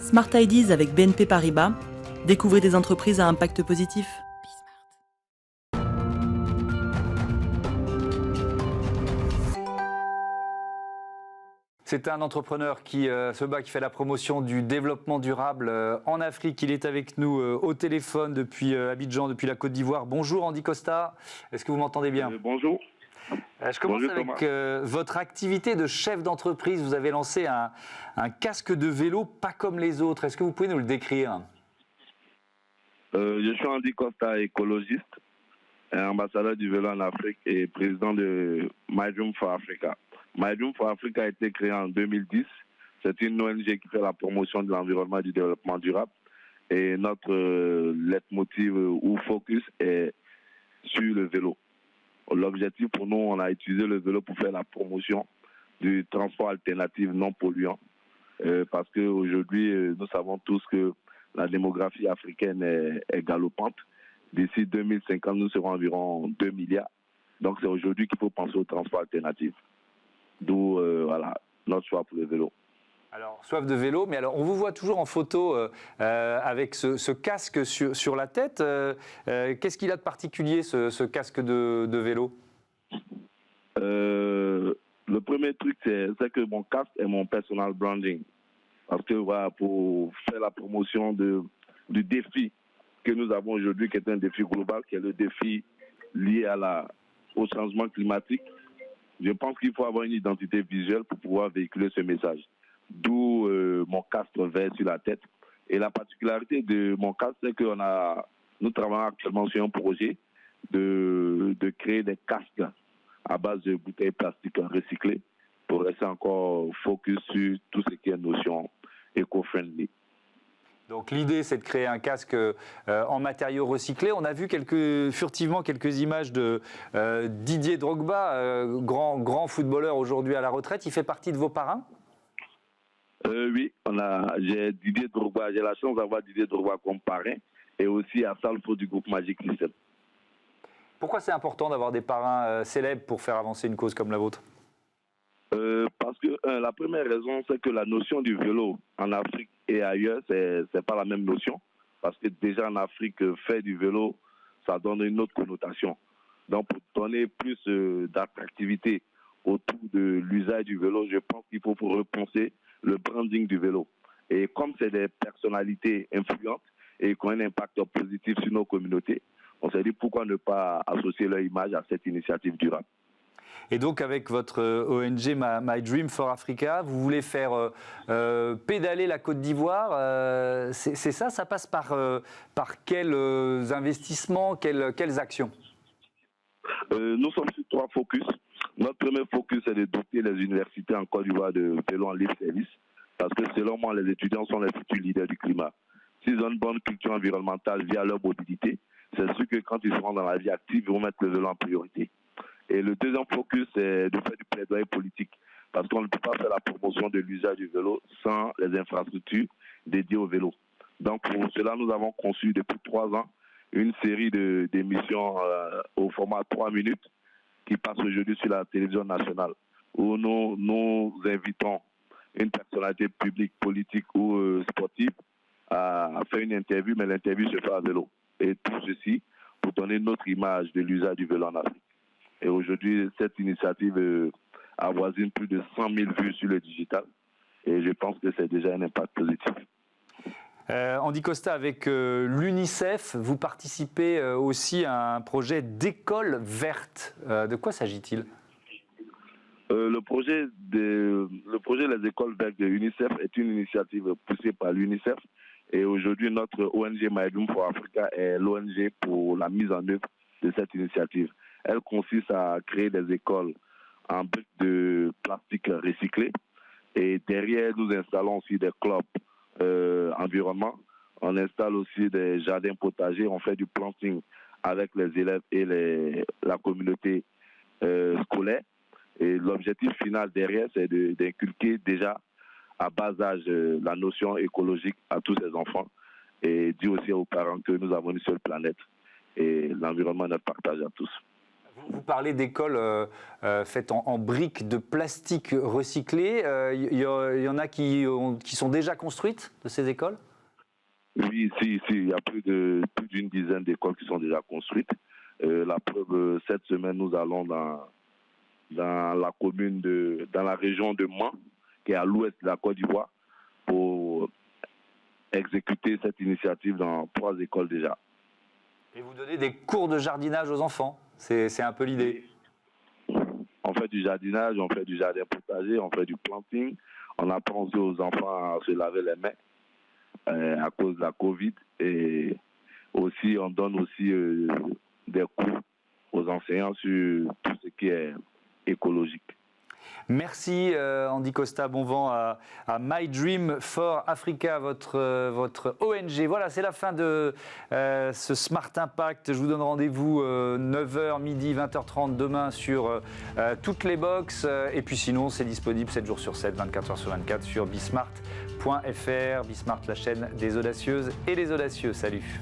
Smart Ideas avec BNP Paribas. Découvrez des entreprises à impact positif. C'est un entrepreneur qui se bat, qui fait la promotion du développement durable en Afrique. Il est avec nous au téléphone depuis Abidjan, depuis la Côte d'Ivoire. Bonjour Andy Costa, est-ce que vous m'entendez bien? Bonjour. Je commence Bonjour, avec votre activité de chef d'entreprise. Vous avez lancé un casque de vélo pas comme les autres. Est-ce que vous pouvez nous le décrire? Je suis Andy Costa, écologiste, ambassadeur du vélo en Afrique et président de My Dream for Africa. My Dream for Africa a été créé en 2010. C'est une ONG qui fait la promotion de l'environnement et du développement durable. Et notre leitmotiv ou focus est sur le vélo. L'objectif pour nous, on a utilisé le vélo pour faire la promotion du transport alternatif non polluant. Parce qu'aujourd'hui, nous savons tous que la démographie africaine est galopante. D'ici 2050, nous serons environ 2 milliards. Donc c'est aujourd'hui qu'il faut penser au transport alternatif. D'où voilà, notre choix pour le vélo. Alors, soif de vélo, mais alors on vous voit toujours en photo avec ce casque sur la tête. Qu'est-ce qu'il a de particulier, ce casque de vélo? Le premier truc, c'est que mon casque est mon personal branding. Parce que voilà, pour faire la promotion du défi que nous avons aujourd'hui, qui est un défi global, qui est le défi lié au changement climatique, je pense qu'il faut avoir une identité visuelle pour pouvoir véhiculer ce message. D'où mon casque vert sur la tête. Et la particularité de mon casque, c'est que nous travaillons actuellement sur un projet de créer des casques à base de bouteilles plastiques recyclées pour rester encore focus sur tout ce qui est notion éco-friendly. Donc l'idée, c'est de créer un casque en matériaux recyclés. On a vu furtivement quelques images de Didier Drogba, grand footballeur aujourd'hui à la retraite. Il fait partie de vos parrains? Oui, j'ai Didier Drogba. J'ai la chance d'avoir Didier Drogba comme parrain et aussi à Salfo du groupe Magic System. Pourquoi c'est important d'avoir des parrains célèbres pour faire avancer une cause comme la vôtre? Parce que la première raison, c'est que la notion du vélo en Afrique et ailleurs, c'est pas la même notion. Parce que déjà en Afrique, faire du vélo, ça donne une autre connotation. Donc pour donner plus d'attractivité autour de l'usage du vélo, je pense qu'il faut repenser le branding du vélo. Et comme c'est des personnalités influentes et qui ont un impact positif sur nos communautés, on s'est dit pourquoi ne pas associer leur image à cette initiative durable. Et donc avec votre ONG My Dream for Africa, vous voulez faire pédaler la Côte d'Ivoire. C'est ça? Ça passe par quels investissements, quelles actions? Nous sommes sur 3 focus. Notre premier focus est de doter les universités en Côte d'Ivoire de vélos en libre service. Parce que selon moi, les étudiants sont les futurs leaders du climat. S'ils ont une bonne culture environnementale via leur mobilité, c'est sûr que quand ils seront dans la vie active, ils vont mettre le vélo en priorité. Et le deuxième focus, c'est de faire du plaidoyer politique. Parce qu'on ne peut pas faire la promotion de l'usage du vélo sans les infrastructures dédiées au vélo. Donc pour cela, nous avons conçu depuis 3 ans une série d'émissions au format 3 minutes qui passe aujourd'hui sur la télévision nationale, où nous invitons une personnalité publique, politique ou sportive à faire une interview, mais l'interview se fait à vélo. Et tout ceci pour donner notre image de l'usage du vélo en Afrique. Et aujourd'hui, cette initiative avoisine plus de 100 000 vues sur le digital. Et je pense que c'est déjà un impact positif. Andy Costa, avec l'UNICEF, vous participez aussi à un projet d'école verte. De quoi s'agit-il? Le projet Les écoles vertes de l'UNICEF est une initiative poussée par l'UNICEF. Et aujourd'hui, notre ONG My Dream for Africa est l'ONG pour la mise en œuvre de cette initiative. Elle consiste à créer des écoles en briques de plastique recyclé. Et derrière, nous installons aussi des clubs environnement. On installe aussi des jardins potagers. On fait du planting avec les élèves et la communauté scolaire. Et l'objectif final derrière, c'est d'inculquer déjà à bas âge la notion écologique à tous ces enfants et dire aussi aux parents que nous avons une seule planète et l'environnement est notre partage à tous. Vous parlez d'écoles faites en briques de plastique recyclées. Il y en a qui sont déjà construites de ces écoles? Oui, si, il y a plus d'une dizaine d'écoles qui sont déjà construites. La preuve, cette semaine, nous allons dans la commune dans la région de Mans, qui est à l'ouest de la Côte d'Ivoire, pour exécuter cette initiative dans 3 écoles déjà. Et vous donnez des cours de jardinage aux enfants. C'est un peu l'idée. On fait du jardinage, on fait du jardin potager, on fait du planting. On apprend aussi aux enfants à se laver les mains à cause de la Covid. Et aussi, on donne aussi des cours aux enseignants sur tout ce qui est écologique. Merci Andy Costa, bon vent à My Dream for Africa, votre ONG. Voilà, c'est la fin de ce Smart Impact. Je vous donne rendez-vous 9h, midi, 20h30 demain sur toutes les box. Et puis sinon, c'est disponible 7 jours sur 7, 24 heures sur 24 sur bismart.fr. Bismart, la chaîne des audacieuses et des audacieux. Salut.